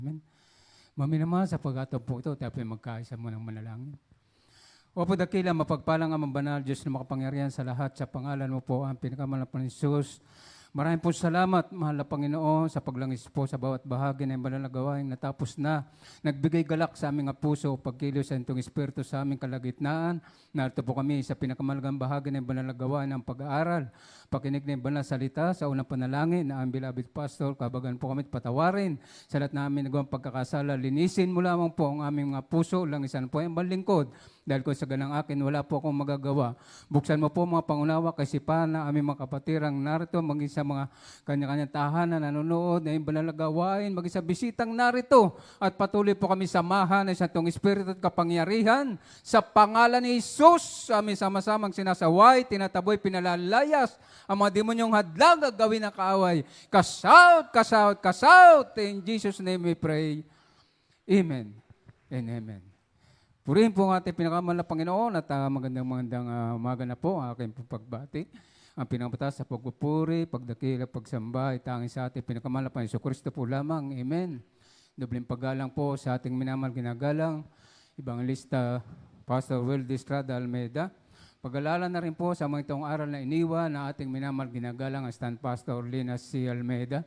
Amen. Maminamahal sa pag-atong po ito, tayo po magkaisa mo ng manalangin. Opo dakila, mapagpalang amang banal, Diyos na makapangyarihan sa lahat, sa pangalan mo po ang pinakamalapang na Jesus. Maraming po salamat, mahal na Panginoon, sa paglangis po sa bawat bahagi ng banal na gawain natapos na. Nagbigay galak sa aming puso, pagkilos sa itong Espiritu sa aming kalagitnaan. Narito po kami sa pinakamalagang bahagi ng banal na gawain ng pag-aaral. Pakinig ng banal salita sa unang panalangin na ang beloved pastor, kabagan po kami patawarin sa lahat namin nagawang pagkakasala. Linisin mo lamang po ang aming mga puso, langisan po ang lingkod. Dahil kung sa ganang akin, wala po akong magagawa. Buksan mo po mga pangunawa, kaisipan na aming mga kapatirang narito, maging sa mga kanya-kanyang tahanan, nanonood, na yung banal na gawain, maging sa bisitang narito. At patuloy po kami samahan ng Santong Espiritu at kapangyarihan. Sa pangalan ni Jesus, aming sama-samang sinasaway, tinataboy, pinalalayas, ang mga demonyong hadlang gagawin ng kaaway. Kasout, kasout, kasout. In Jesus' name we pray. Amen and amen. Purihin po ang ating pinakamahal na Panginoon at magandang umaga na po ang aking pagbati. Ang pinakapatas sa pagpupuri, pagdakila, pagsamba, itangin sa ating pinakamahal na Panginoon Kristo po lamang. Amen. Dobling paggalang po sa ating minamahal ginagalang, Evangelista Pastor Will Estrada Almeida. Pag-alala na rin po sa mga itong aral na iniwan na ating minamahal ginagalang ang Stand Pastor Lina C. Almeida.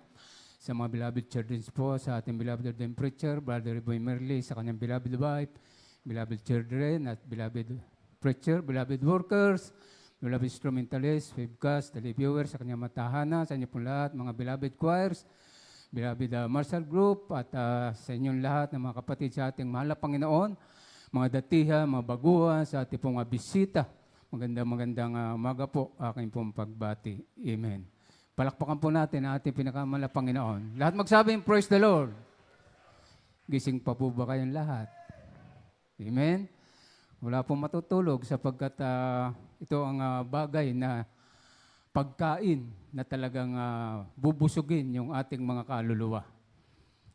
Sa mga beloved children po, sa ating beloved ordained preacher, Brother Boy Merly, sa kanyang beloved wife, beloved children at beloved preacher, beloved workers, beloved instrumentalists, webcast, televiewers, sa kanyang matahana, sa inyo pong lahat, mga beloved choirs, beloved martial group, at sa inyong lahat ng mga kapatid sa ating mahal na Panginoon, mga datiha, mga baguhan, sa ating pong bisita. Magandang umaga po, aking pong pagbati. Amen. Palakpakan po natin ang ating pinakamahal na Panginoon. Lahat magsabing, praise the Lord. Gising pa po ba kayong lahat? Amen? Wala pong matutulog sapagkat ito ang bagay na pagkain na talagang bubusugin yung ating mga kaluluwa.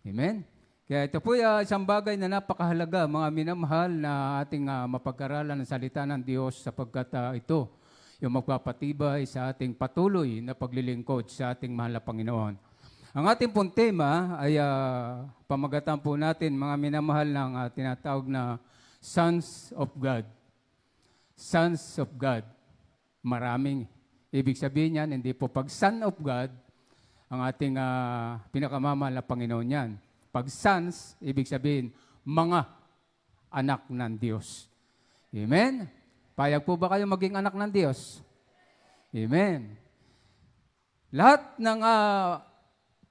Amen? Kaya ito po isang bagay na napakahalaga, mga minamahal na ating mapag-aralan ng salita ng Diyos sapagkat ito yung magpapatibay sa ating patuloy na paglilingkod sa ating mahal na Panginoon. Ang ating pong tema ay pamagatan po natin, mga minamahal ng tinatawag na Sons of God. Sons of God. Maraming ibig sabihin yan, hindi po pag Son of God, ang ating pinakamamahal na Panginoon yan. Pag sons, ibig sabihin, mga anak ng Diyos. Amen? Payag po ba kayo maging anak ng Diyos? Amen. Lahat ng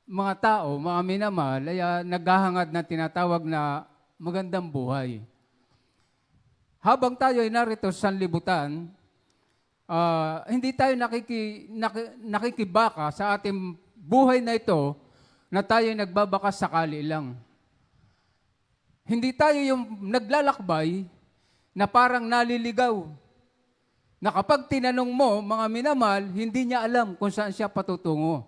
mga tao, mga minamahal, ay naghahangad na tinatawag na magandang buhay. Habang tayo ay narito sa sanlibutan, hindi tayo nakikibaka sa ating buhay na ito na tayo ay nagbabaka sakali lang. Hindi tayo yung naglalakbay na parang naliligaw. Na kapag tinanong mo, mga minamahal, hindi niya alam kung saan siya patutungo.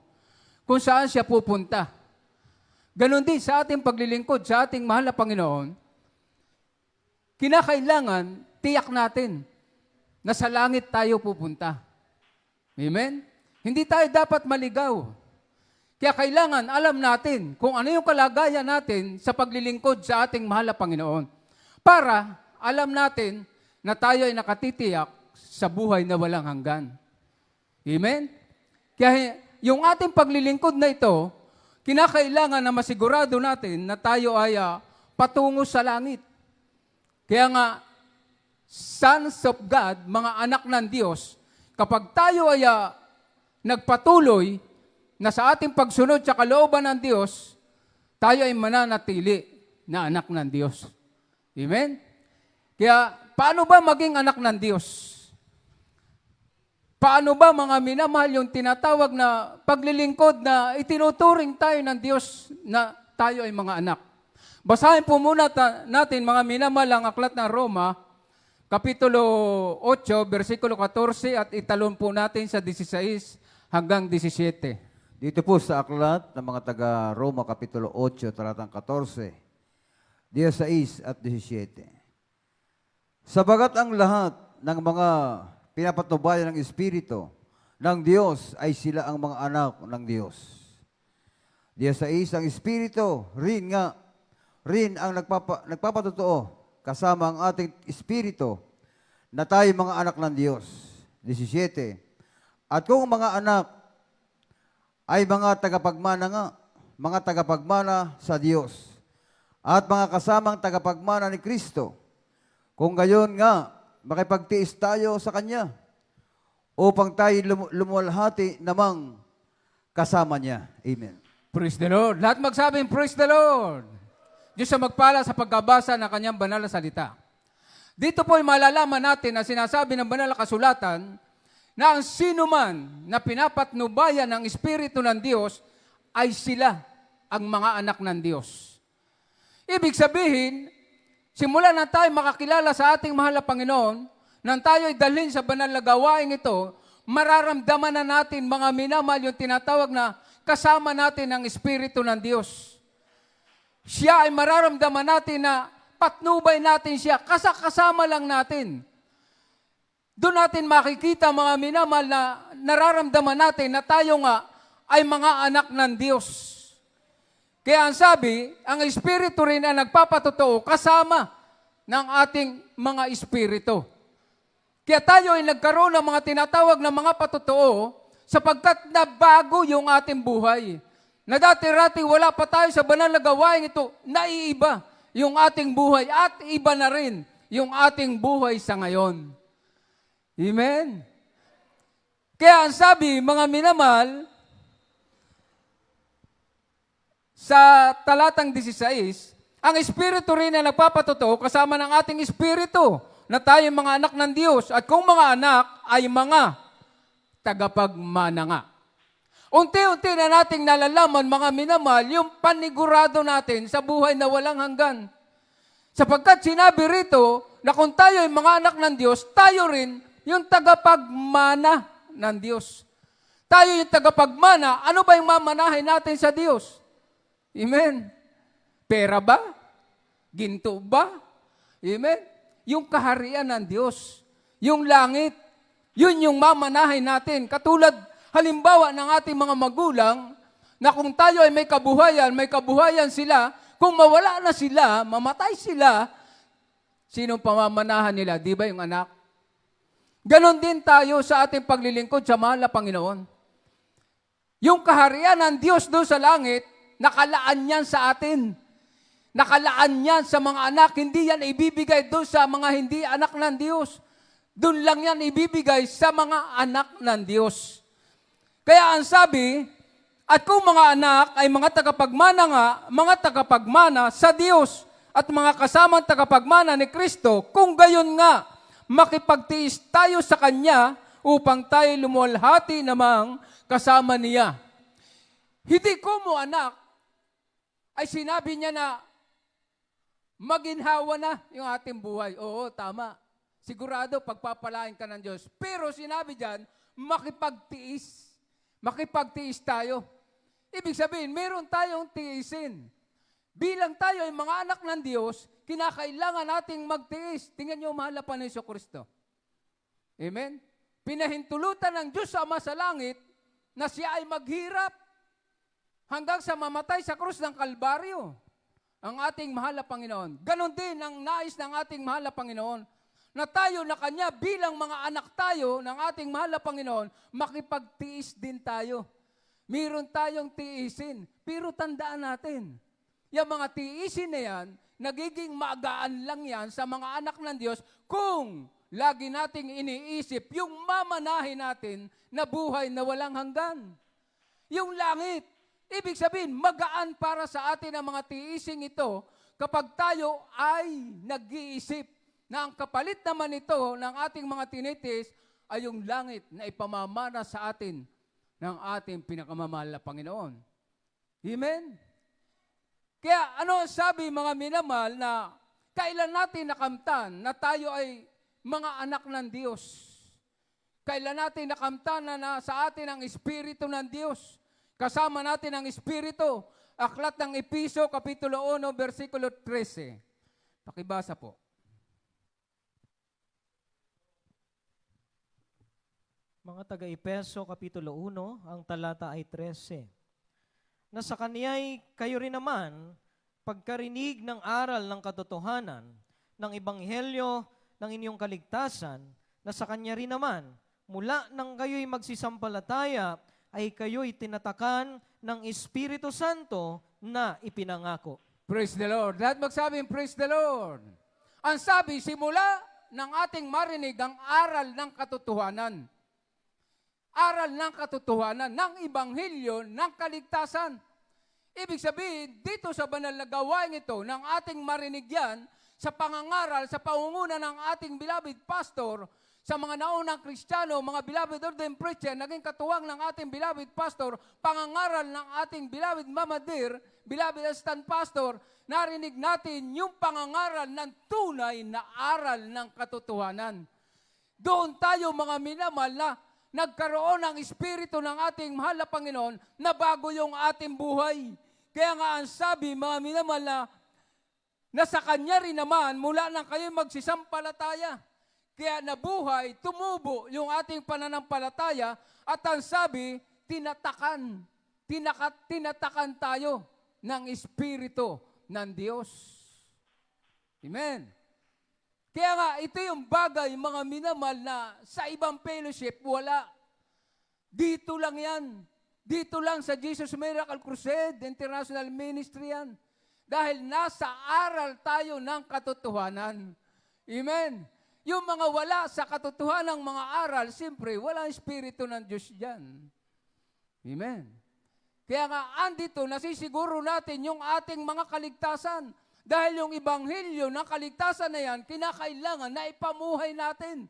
Kung saan siya pupunta. Ganon din sa ating paglilingkod, sa ating mahal na Panginoon, kinakailangan, tiyak natin na sa langit tayo pupunta. Amen? Hindi tayo dapat maligaw. Kaya kailangan alam natin kung ano yung kalagayan natin sa paglilingkod sa ating mahal na Panginoon. Para alam natin na tayo ay nakatitiyak sa buhay na walang hanggan. Amen? Kaya yung ating paglilingkod na ito, kinakailangan na masigurado natin na tayo ay patungo sa langit. Kaya nga, sons of God, mga anak ng Diyos, kapag tayo ay nagpatuloy na sa ating pagsunod sa kalooban ng Diyos, tayo ay mananatili na anak ng Diyos. Amen? Kaya, paano ba maging anak ng Diyos? Paano ba mga minamahal yung tinatawag na paglilingkod na itinuturing tayo ng Diyos na tayo ay mga anak? Basahin po muna natin mga minamahal ang aklat ng Roma, Kapitulo 8, versikulo 14 at italon po natin sa 16 hanggang 17. Dito po sa aklat ng mga taga-Roma, Kapitulo 8, talatang 14, 16 at 17. Sabagat ang lahat ng mga pinapatnubayan ng Espiritu ng Diyos ay sila ang mga anak ng Diyos. 16, ang Espiritu rin nga rin ang nagpapatotoo kasama ang ating espiritu na tayo mga anak ng Diyos. 17. At kung mga anak ay mga tagapagmana nga, mga tagapagmana sa Diyos, at mga kasamang tagapagmana ni Kristo, kung gayon nga, makipagtiis tayo sa Kanya, upang tayo lumuwalhati namang kasama niya. Amen. Praise the Lord. Lahat magsabing, praise the Lord. Diyos sa magpala sa pagkabasa ng kanyang banal na salita. Dito po ay malalaman natin na sinasabi ng banal na kasulatan na ang sino man na pinapatnubayan ng Espiritu ng Diyos ay sila ang mga anak ng Diyos. Ibig sabihin, simula na tayo makakilala sa ating mahal na Panginoon, nang tayo ay dalhin sa banal na gawain ito, mararamdaman na natin mga minamahal yung tinatawag na kasama natin ang Espiritu ng Diyos. Siya ay mararamdaman natin na patnubay natin siya, kasama lang natin. Doon natin makikita mga minamahal na nararamdaman natin na tayo nga ay mga anak ng Diyos. Kaya ang sabi, ang Espiritu rin ang nagpapatotoo kasama ng ating mga Espiritu. Kaya tayo ay nagkaroon ng mga tinatawag na mga patotoo sapagkat nabago yung ating buhay. Na dati-rati wala pa tayo sa banal na gawain ito, naiiba yung ating buhay at iba na rin yung ating buhay sa ngayon. Amen? Kaya ang sabi, mga minamahal, sa talatang 16, ang Espiritu rin na nagpapatotoo kasama ng ating Espiritu na tayo mga anak ng Diyos. At kung mga anak ay mga tagapagmana nga. Unti-unti na nating nalalaman, mga minamahal, yung panigurado natin sa buhay na walang hanggan. Sapagkat sinabi rito na kung tayo ay mga anak ng Diyos, tayo rin yung tagapagmana ng Diyos. Tayo yung tagapagmana, ano ba yung mamanahin natin sa Diyos? Amen? Pera ba? Ginto ba? Amen? Yung kaharian ng Diyos, yung langit, yun yung mamanahin natin. Katulad, halimbawa ng ating mga magulang, na kung tayo ay may kabuhayan sila, kung mawala na sila, mamatay sila, sinong pamamanahan nila? Di ba yung anak? Ganon din tayo sa ating paglilingkod sa mahal na Panginoon. Yung kaharian ng Diyos doon sa langit, nakalaan yan sa atin. Nakalaan yan sa mga anak. Hindi yan ibibigay doon sa mga hindi anak ng Diyos. Doon lang yan ibibigay sa mga anak ng Diyos. Kaya ang sabi, at kung mga anak ay mga tagapagmana nga, mga tagapagmana sa Diyos at mga kasamang tagapagmana ni Kristo, kung gayon nga, makipagtiis tayo sa Kanya upang tayo lumuwalhati namang kasama niya. Hindi ko mo anak, ay sinabi niya na maginhawa na yung ating buhay. Oo, tama. Sigurado, pagpapalain ka ng Diyos. Pero sinabi diyan, makipagtiis. Makipagtiis tayo. Ibig sabihin, meron tayong tiisin. Bilang tayo ay mga anak ng Diyos, kinakailangan nating magtiis. Tingnan niyo, mahal na Panginoon Kristo. Amen? Pinahintulutan ng Diyos Ama sa langit na siya ay maghirap hanggang sa mamatay sa krus ng Kalbaryo. Ang ating mahal na Panginoon. Ganon din ang nais ng ating mahal na Panginoon na tayo na Kanya bilang mga anak tayo ng ating mahal na Panginoon, makipagtiis din tayo. Meron tayong tiisin, pero tandaan natin, yung mga tiisin na yan, nagiging magaan lang yan sa mga anak ng Diyos kung lagi nating iniisip yung mamanahin natin na buhay na walang hanggan. Yung langit, ibig sabihin, magaan para sa atin ang mga tiising ito kapag tayo ay nag-iisip na ang kapalit naman ito ng ating mga tinitis ay yung langit na ipamamana sa atin ng ating pinakamamahal na Panginoon. Amen? Kaya ano sabi mga minamahal na kailan natin nakamtan na tayo ay mga anak ng Diyos? Kailan natin nakamtan na sa atin ang Espiritu ng Diyos? Kasama natin ang Espiritu. Aklat ng Episo, Kapitulo 1, versikulo 13. Pakibasa po. Mga taga-Epeso, Kapitulo 1, ang talata ay 13. Na sa kaniya'y kayo rin naman, pagkarinig ng aral ng katotohanan, ng ebanghelyo ng inyong kaligtasan, na sa Kanya rin naman, mula nang kayo'y magsisampalataya, ay kayo'y tinatakan ng Espiritu Santo na ipinangako. Praise the Lord. Lahat magsabing, praise the Lord. Ang sabi, simula ng ating marinig ang aral ng katotohanan. Aral ng katotohanan, ng ebanghelyo, ng kaligtasan. Ibig sabihin, dito sa banal na gawain ito, ng ating marinig yan, sa pangangaral, sa pangunguna ng ating beloved pastor, sa mga naunang Kristiyano, mga beloved ordained preacher, naging katuwang ng ating beloved pastor, pangangaral ng ating beloved Mama Dear, beloved assistant pastor, narinig natin yung pangangaral ng tunay na aral ng katotohanan. Doon tayo mga minamahal na nagkaroon ng Espiritu ng ating mahal na Panginoon na bago yung ating buhay. Kaya nga ang sabi, mga minamahal na sa Kanya rin naman, mula nang kayo magsisampalataya. Kaya nabuhay, tumubo yung ating pananampalataya at ang sabi, tinatakan tayo ng Espiritu ng Diyos. Amen. Kaya nga, ito yung bagay, mga minamahal, na sa ibang fellowship, wala. Dito lang yan. Dito lang sa Jesus Miracle Crusade, International Ministry yan. Dahil nasa aral tayo ng katotohanan. Amen. Yung mga wala sa katotohanan ng mga aral, siyempre, walang Espiritu ng Diyos dyan. Amen. Kaya nga, andito, nasisiguro natin yung ating mga kaligtasan. Dahil yung ebanghelyo ng kaligtasan na yan, kinakailangan na ipamuhay natin.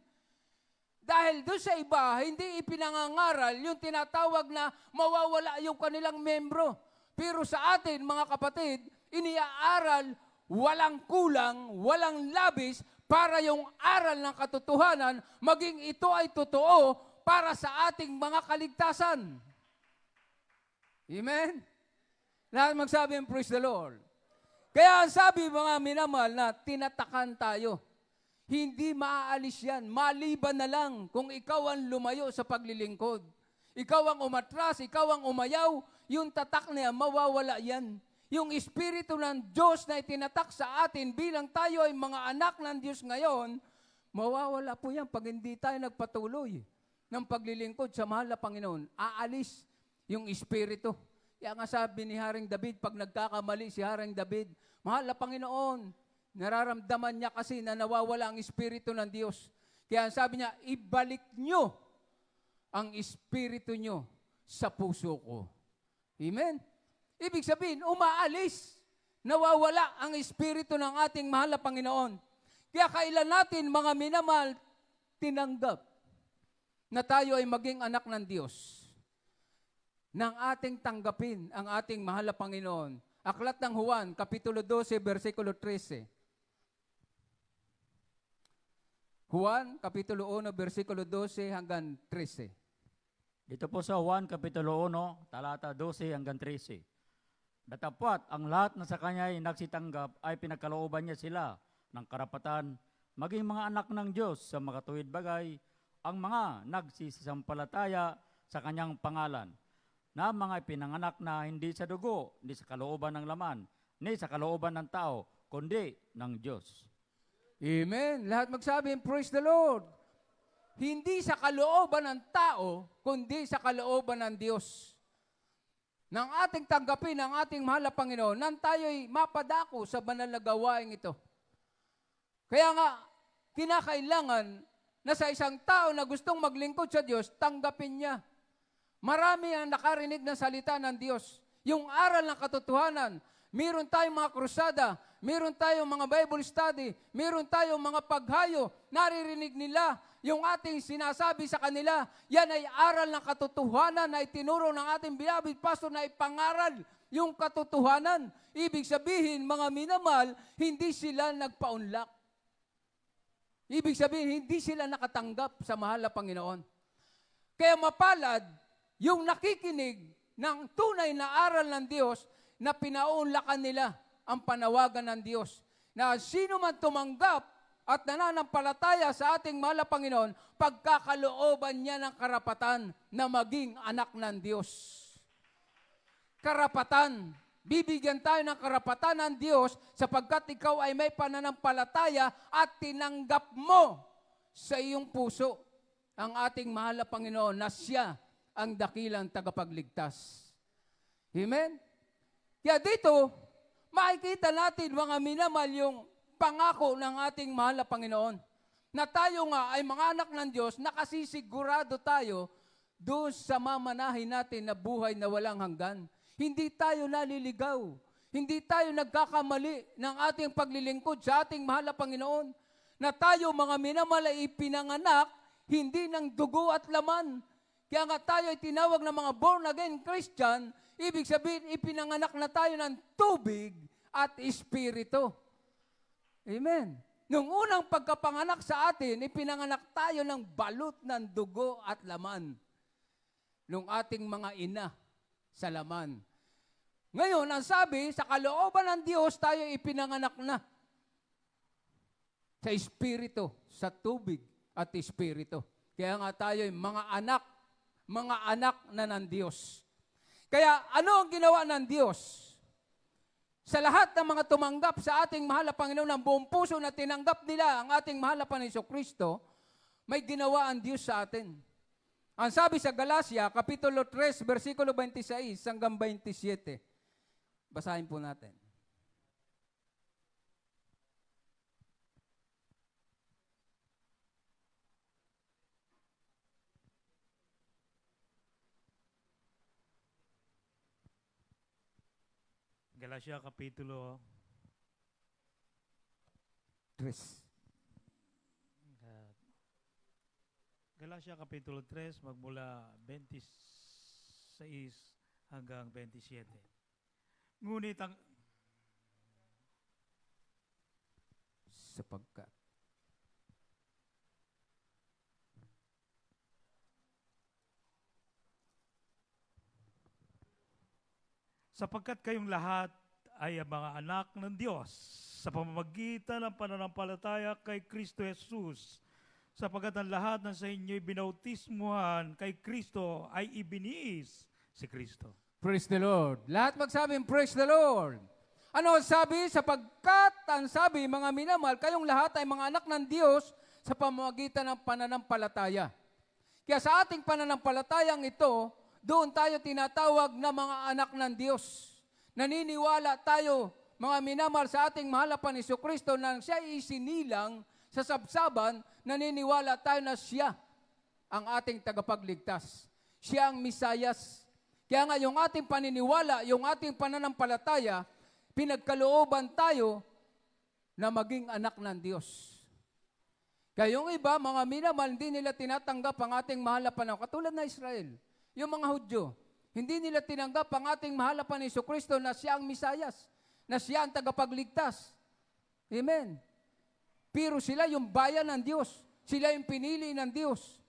Dahil doon sa iba, hindi ipinangangaral yung tinatawag na mawawala yung kanilang membro. Pero sa atin, mga kapatid, iniaaral, walang kulang, walang labis, para yung aral ng katotohanan, maging ito ay totoo para sa ating mga kaligtasan. Amen? Lahat magsabi ang praise the Lord. Kaya ang sabi mga minamahal na tinatakan tayo. Hindi maaalis yan. Maliban na lang kung ikaw ang lumayo sa paglilingkod. Ikaw ang umatras, ikaw ang umayaw, yung tatak na yan, mawawala yan. Yung Espiritu ng Diyos na itinatak sa atin bilang tayo ay mga anak ng Diyos ngayon, mawawala po yan pag hindi tayo nagpatuloy ng paglilingkod sa mahal na Panginoon. Aalis yung Espiritu. Kaya nga sabi ni Haring David, pag nagkakamali si Haring David, mahal na Panginoon, nararamdaman niya kasi na nawawala ang Espiritu ng Diyos. Kaya sabi niya, ibalik nyo ang Espiritu nyo sa puso ko. Amen? Ibig sabihin, umaalis. Nawawala ang Espiritu ng ating mahal na Panginoon. Kaya kailan natin, mga minamahal, tinanggap na tayo ay maging anak ng Diyos. Nang ating tanggapin ang ating mahal na Panginoon. Aklat ng Juan, Kapitulo 12, versikulo 13. Juan, Kapitulo 1, versikulo 12 hanggang 13. Dito po sa Juan, Kapitulo 1, talata 12 hanggang 13. Datapwat, ang lahat na sa kanya ay nagsitanggap ay pinagkalooban niya sila ng karapatan, maging mga anak ng Diyos sa makatuwid bagay, ang mga nagsisisampalataya sa kanyang pangalan, na mga pinanganak na hindi sa dugo, hindi sa kalooban ng laman, ni sa kalooban ng tao, kundi ng Diyos. Amen. Lahat magsabi, praise the Lord. Hindi sa kalooban ng tao, kundi sa kalooban ng Diyos. Nang ating tanggapin ang ating mahal na Panginoon, nang tayo'y mapadako sa banal na gawain ito. Kaya nga, kinakailangan na sa isang tao na gustong maglingkod sa Diyos, tanggapin niya. Marami ang nakarinig ng salita ng Diyos. Yung aral ng katotohanan, meron tayong mga krusada, meron tayong mga Bible study, meron tayong mga paghayo, naririnig nila yung ating sinasabi sa kanila. Yan ay aral ng katotohanan na itinuro ng ating beloved pastor na ipangaral yung katotohanan. Ibig sabihin, mga minamahal, hindi sila nagpaunlak. Ibig sabihin, hindi sila nakatanggap sa mahal na Panginoon. Kaya mapalad, yung nakikinig ng tunay na aral ng Diyos na pinaunlakan nila ang panawagan ng Diyos. Na sino man tumanggap at nananampalataya sa ating mahal na Panginoon, pagkakalooban niya ng karapatan na maging anak ng Diyos. Karapatan. Bibigyan tayo ng karapatan ng Diyos sapagkat ikaw ay may pananampalataya at tinanggap mo sa iyong puso ang ating mahal na Panginoon na siya ang dakilang tagapagligtas. Amen? Kaya dito, makikita natin mga minamahal yung pangako ng ating mahal na Panginoon na tayo nga ay mga anak ng Diyos, nakasisigurado tayo doon sa mamanahin natin na buhay na walang hanggan. Hindi tayo naliligaw. Hindi tayo nagkakamali ng ating paglilingkod sa ating mahal na Panginoon. Na tayo mga minamahal ay ipinanganak, hindi ng dugo at laman. Kaya nga tayo ay tinawag ng mga born-again Christian, ibig sabihin ipinanganak na tayo ng tubig at espiritu. Amen. Nung unang pagkapanganak sa atin, ipinanganak tayo ng balot ng dugo at laman. Nung ating mga ina sa laman. Ngayon, ang sabi, sa kalooban ng Diyos, tayo ipinanganak na. Sa espiritu, sa tubig at espiritu. Kaya nga tayo ay mga anak na ng Diyos. Kaya ano ang ginawa ng Diyos? Sa lahat ng mga tumanggap sa ating mahal na Panginoon ng buong puso na tinanggap nila ang ating mahal na Panginoon Jesucristo, may ginawa ang Diyos sa atin. Ang sabi sa Galacia, Kapitulo 3, versikulo 26 hanggang 27. Basahin po natin. Galacia Kapitulo 3. Galacia Kapitulo 3 magmula 26 hanggang 27. Ngunit ang sapagkat kayong lahat ay mga anak ng Diyos sa pamamagitan ng pananampalataya kay Kristo Jesus. Sapagkat ang lahat ng sa inyo'y binautismuhan kay Kristo ay ibiniis si Kristo. Praise the Lord. Lahat magsabing, praise the Lord. Ano ang sabi? Sapagkat ang sabi, mga minamahal, kayong lahat ay mga anak ng Diyos sa pamamagitan ng pananampalataya. Kaya sa ating pananampalatayang ito, doon tayo tinatawag na mga anak ng Diyos. Naniniwala tayo, mga minamahal, sa ating mahal na Panginoon Jesucristo nang siya isinilang sa sabsaban, naniniwala tayo na siya ang ating tagapagligtas. Siya ang Misayas. Kaya nga yung ating paniniwala, yung ating pananampalataya, pinagkalooban tayo na maging anak ng Diyos. Kaya yung iba, mga minamahal, hindi nila tinatanggap ang ating mahal na Panginoon. Katulad na Israel, yung mga Hudyo, hindi nila tinanggap ang ating mahal na Panginoon Jesucristo na siya ang Misayas, na siya ang tagapagligtas. Amen. Pero sila yung bayan ng Diyos. Sila yung pinili ng Diyos.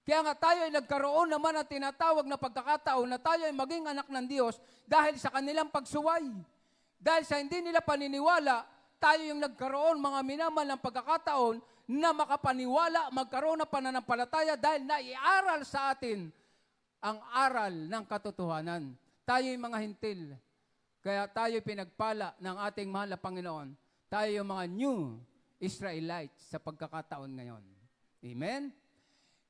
Kaya nga tayo ay nagkaroon naman ng tinatawag na pagkakataon na tayo ay maging anak ng Diyos dahil sa kanilang pagsuway. Dahil sa hindi nila paniniwala, tayo yung nagkaroon mga minamahal ng pagkakataon na makapaniwala, magkaroon ng pananampalataya dahil naiaral sa atin ang aral ng katotohanan. Tayo yung mga hintil. Kaya tayo pinagpala ng ating mahal na Panginoon. Tayo yung mga new Israelites sa pagkakataon ngayon. Amen?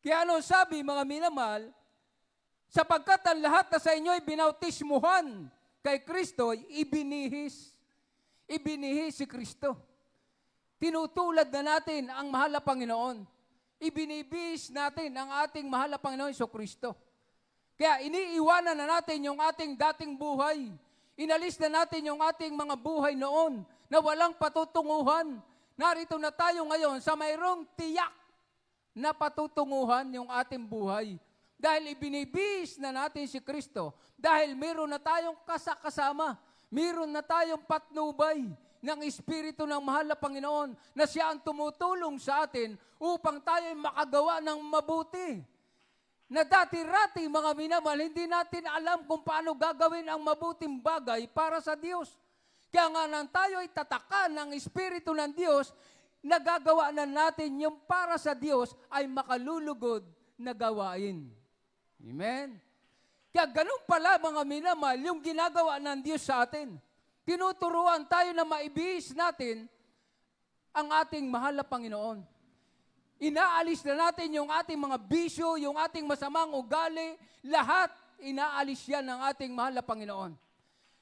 Kaya ano sabi, mga minamahal, sapagkat ang lahat na sa inyo ay binautismuhan kay Kristo, ibinihis. Ibinihis si Kristo. Tinutulad na natin ang mahal na Panginoon. Ibinibihis natin ang ating mahal na Panginoon Jesucristo. Kaya iniiwanan na natin yung ating dating buhay. Inalis na natin yung ating mga buhay noon na walang patutunguhan. Narito na tayo ngayon sa mayroong tiyak na patutunguhan yung ating buhay. Dahil ibinibihis na natin si Kristo. Dahil meron na tayong kasama. Meron na tayong patnubay ng Espiritu ng mahal na Panginoon na siya ang tumutulong sa atin upang tayo makagawa ng mabuti. Na dati-rati mga minamahal, hindi natin alam kung paano gagawin ang mabuting bagay para sa Diyos. Kaya nga nang tayo ay tatakan ng Espiritu ng Diyos, nagagawa na natin yung para sa Diyos ay makalulugod na gawain. Amen? Kaya ganun pala mga minamahal yung ginagawa ng Diyos sa atin. Tinuturuan tayo na maibihis natin ang ating mahal na Panginoon. Inaalis na natin yung ating mga bisyo, yung ating masamang ugali, lahat inaalis yan ng ating mahal na Panginoon.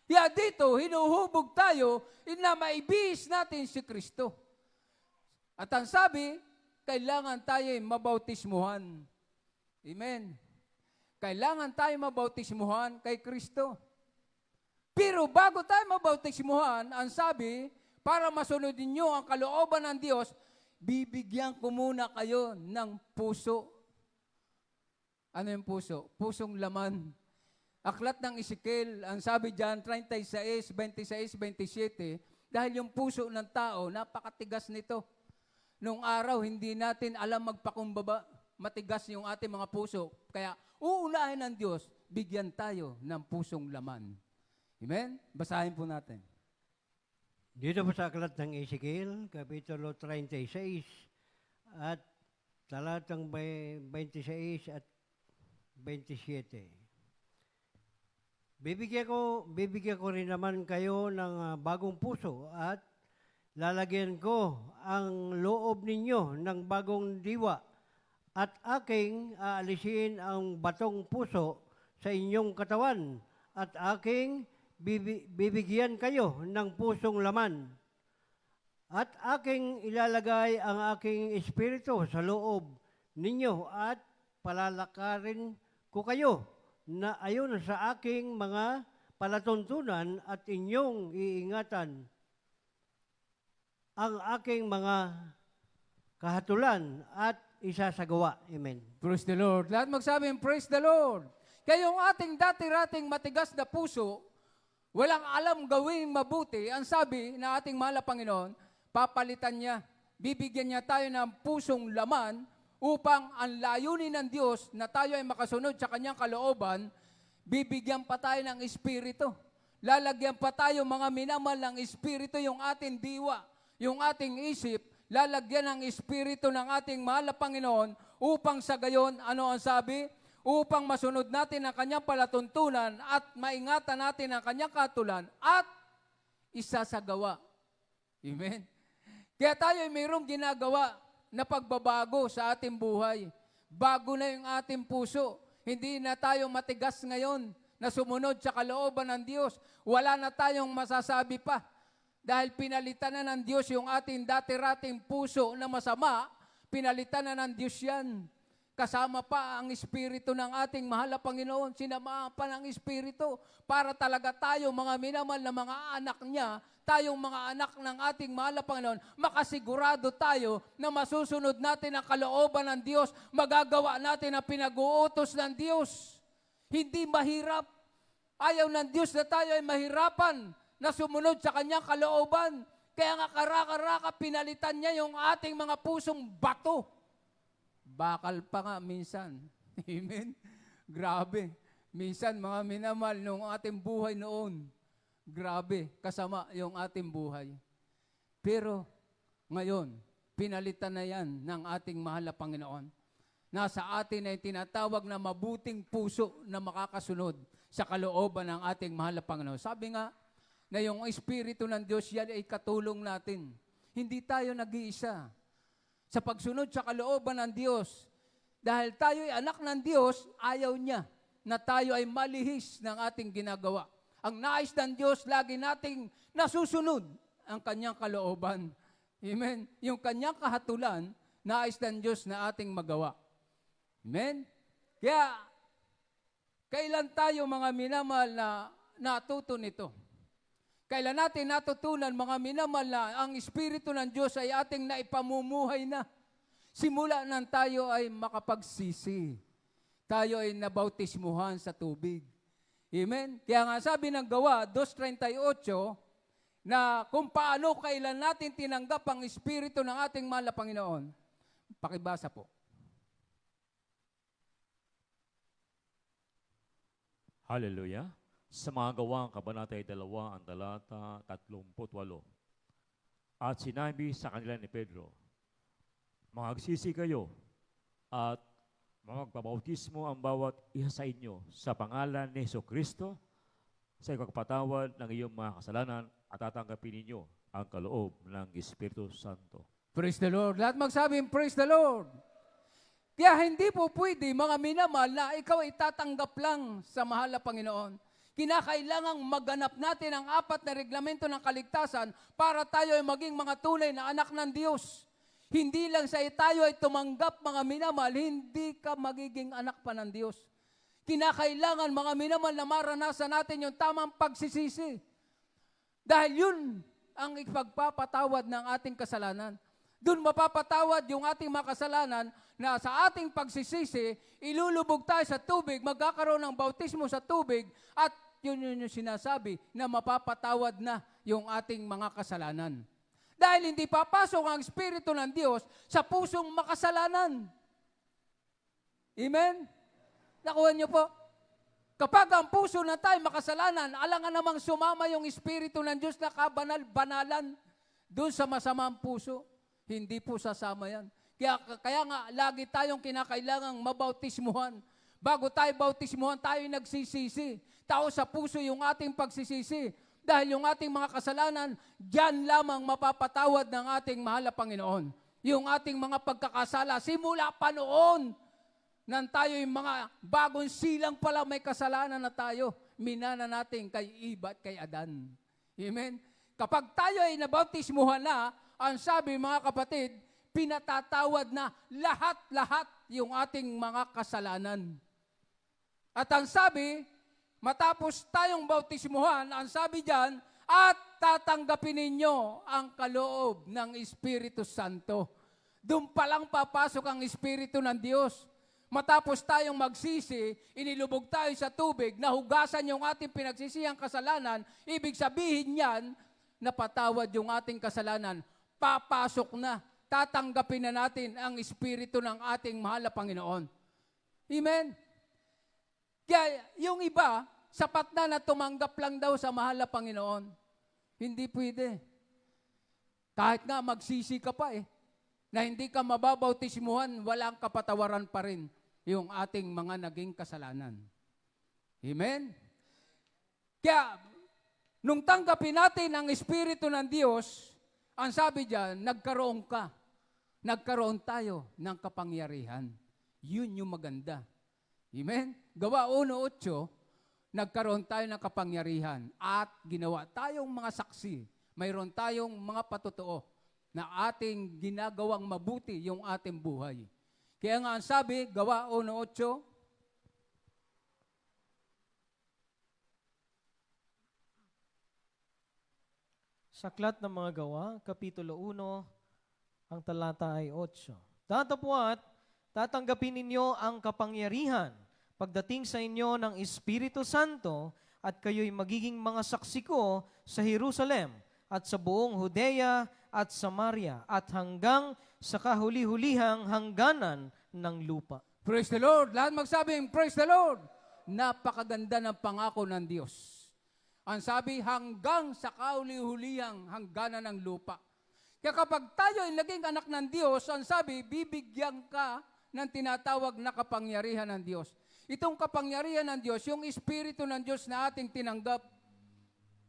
Kaya dito, hinuhubog tayo na maibihis natin si Kristo. At ang sabi, kailangan tayo mabautismuhan. Amen. Kailangan tayo mabautismuhan kay Kristo. Pero bago tayo mabautismuhan, ang sabi, para masunod ninyo ang kalooban ng Diyos, bibigyan ko muna kayo ng puso. Ano yung puso? Pusong laman. Aklat ng Ezekiel, ang sabi dyan, 36, 26, 27, dahil yung puso ng tao, napakatigas nito. Nung araw, hindi natin alam magpakumbaba. Matigas yung ating mga puso. Kaya, uunahin ng Diyos, bigyan tayo ng pusong laman. Amen? Basahin po natin. Dito po sa aklat ng Ezekiel, Kapitulo 36, at talatang 26 at 27. Bibigyan ko rin naman kayo ng bagong puso at lalagyan ko ang loob ninyo ng bagong diwa at aking aalisin ang batong puso sa inyong katawan at aking bibigyan kayo ng pusong laman at aking ilalagay ang aking espiritu sa loob ninyo at palalakarin ko kayo na ayon sa aking mga palatuntunan at inyong iingatan ang aking mga kahatulan at isasagawa. Amen. Praise the Lord. Lahat magsabing, praise the Lord. Kaya yung ating dati-rating matigas na puso, walang alam gawing mabuti, ang sabi na ating mahal na Panginoon, papalitan niya, bibigyan niya tayo ng pusong laman upang ang layunin ng Diyos na tayo ay makasunod sa kanyang kalooban, bibigyan pa tayo ng Espiritu. Lalagyan pa tayo mga minamahal ng Espiritu yung ating diwa, yung ating isip, lalagyan ng Espiritu ng ating mahal na Panginoon upang sa gayon, ano ang sabi? Upang masunod natin ang kanyang palatuntunan at maingatan natin ang kanyang katulan at isasagawa. Amen? Kaya tayo ay mayroong ginagawa na pagbabago sa ating buhay. Bago na yung ating puso. Hindi na tayo matigas ngayon na sumunod sa kalooban ng Diyos. Wala na tayong masasabi pa. Dahil pinalitan na ng Diyos yung ating dati-rating puso na masama, pinalitan na ng Diyos yan. Kasama pa ang Espiritu ng ating mahal na Panginoon. Sinamahan pa ng Espiritu para talaga tayo, mga minamahal na mga anak niya, tayong mga anak ng ating mahal na Panginoon, makasigurado tayo na masusunod natin ang kalooban ng Diyos, magagawa natin ang pinag-uutos ng Diyos. Hindi mahirap. Ayaw ng Diyos na tayo ay mahirapan na sumunod sa kanyang kalooban. Kaya nga karaka-raka pinalitan niya yung ating mga pusong bato. Bakal pa nga minsan. Amen? Grabe. Minsan mga minamahal nung ating buhay noon, grabe, kasama yung ating buhay. Pero ngayon, pinalitan na yan ng ating mahal na Panginoon. Nasa atin ay tinatawag na mabuting puso na makakasunod sa kalooban ng ating mahal na Panginoon. Sabi nga, na yung Espiritu ng Diyos yan ay katulong natin. Hindi tayo nag-iisa. Sa pagsunod sa kalooban ng Diyos, dahil tayo ay anak ng Diyos, ayaw niya na tayo ay malihis ng ating ginagawa. Ang nais ng Diyos, lagi nating nasusunod ang kanyang kalooban. Amen? Yung kanyang kahatulan, nais ng Diyos na ating magawa. Amen? Kaya, kailan tayo mga minamahal na natuto nito? Kailan natin natutunan mga minamahal na ang Espiritu ng Diyos ay ating naipamumuhay na? Simula nang tayo ay makapagsisi. Tayo ay nabautismuhan sa tubig. Amen? Kaya nga sabi ng Gawa 2:38 na kung paano kailan natin tinanggap ang Espiritu ng ating mahal na Panginoon. Pakibasa po. Hallelujah. Sa mga Gawang Kabanata 2, ang talata 38. At sinabi sa kanila ni Pedro, magsisi kayo at Magpabautismo ang bawat isa sa inyo sa pangalan ni Jesucristo sa ikakapatawad ng iyong mga kasalanan at tatanggapin ninyo ang kaloob ng Espiritu Santo. Praise the Lord. Lahat magsabing, praise the Lord. Kaya hindi po pwede, mga minamahal, na ikaw ay tatanggap lang sa mahal na Panginoon. Kinakailangang maganap natin ang 4 na reglamento ng kaligtasan para tayo ay maging mga tunay na anak ng Diyos. Hindi lang sa tayo ay tumanggap, mga minamahal, hindi ka magiging anak pa ng Diyos. Kinakailangan, mga minamahal, na maranasan natin yung tamang pagsisisi. Dahil yun ang ipagpapatawad ng ating kasalanan. Doon mapapatawad yung ating mga kasalanan na sa ating pagsisisi, ilulubog tayo sa tubig, magkakaroon ng bautismo sa tubig, at yun yung sinasabi na mapapatawad na yung ating mga kasalanan. Dahil hindi papasok ang Espiritu ng Diyos sa pusong makasalanan. Amen? Nakuha niyo po? Kapag ang puso na tayo makasalanan, alangan namang sumama yung Espiritu ng Diyos na kabanal-banalan doon sa masamang puso. Hindi po sasama yan. Kaya nga, lagi tayong kinakailangang mabautismuhan. Bago tayo bautismuhan, tayo nagsisisi. Tao sa puso yung ating pagsisisi. Dahil yung ating mga kasalanan, diyan lamang mapapatawad ng ating mahal na Panginoon. Yung ating mga pagkakasala, simula pa noon, nang tayo yung mga bagong silang pala may kasalanan na tayo, minana natin kay Eva at kay Adan. Amen? Kapag tayo ay nabautismuhan na, ang sabi, mga kapatid, pinatatawad na lahat-lahat yung ating mga kasalanan. At ang sabi, matapos tayong bautismuhan, ang sabi diyan, at tatanggapin ninyo ang kaloob ng Espiritu Santo. Doon pa lang papasok ang Espiritu ng Diyos. Matapos tayong magsisi, inilubog tayo sa tubig, nahugasan yung ating pinagsisiyang kasalanan, ibig sabihin yan, napatawad yung ating kasalanan. Papasok na, tatanggapin na natin ang Espiritu ng ating mahal na Panginoon. Amen? Kaya yung iba, sapat na tumanggap lang daw sa mahal na Panginoon. Hindi pwede. Kahit nga magsisi ka pa na hindi ka mababautismuhan, walang kapatawaran pa rin yung ating mga naging kasalanan. Amen? Kaya, nung tanggapin natin ang Espiritu ng Diyos, ang sabi diyan, nagkaroon ka. Nagkaroon tayo ng kapangyarihan. Yun yung maganda. Amen? Gawa 1:8, nagkaroon tayo ng kapangyarihan at ginawa tayong mga saksi. Mayroon tayong mga patotoo na ating ginagawang mabuti yung ating buhay. Kaya nga ang sabi, Gawa 1:8, Sa Aklat ng mga Gawa, Kapitulo 1, ang talata ay 8. Datapwat, tatanggapin ninyo ang kapangyarihan pagdating sa inyo ng Espiritu Santo at kayo'y magiging mga saksi ko sa Jerusalem at sa buong Judea at Samaria at hanggang sa kahuli-hulihang hangganan ng lupa. praise the Lord. Lahat magsabing, praise the Lord. Napakaganda ng pangako ng Diyos. Ang sabi, hanggang sa kahuli-hulihang hangganan ng lupa. Kaya kapag tayo ay naging anak ng Diyos, ang sabi, bibigyan ka ng tinatawag na kapangyarihan ng Diyos. Itong kapangyarihan ng Diyos, yung Espiritu ng Diyos na ating tinanggap,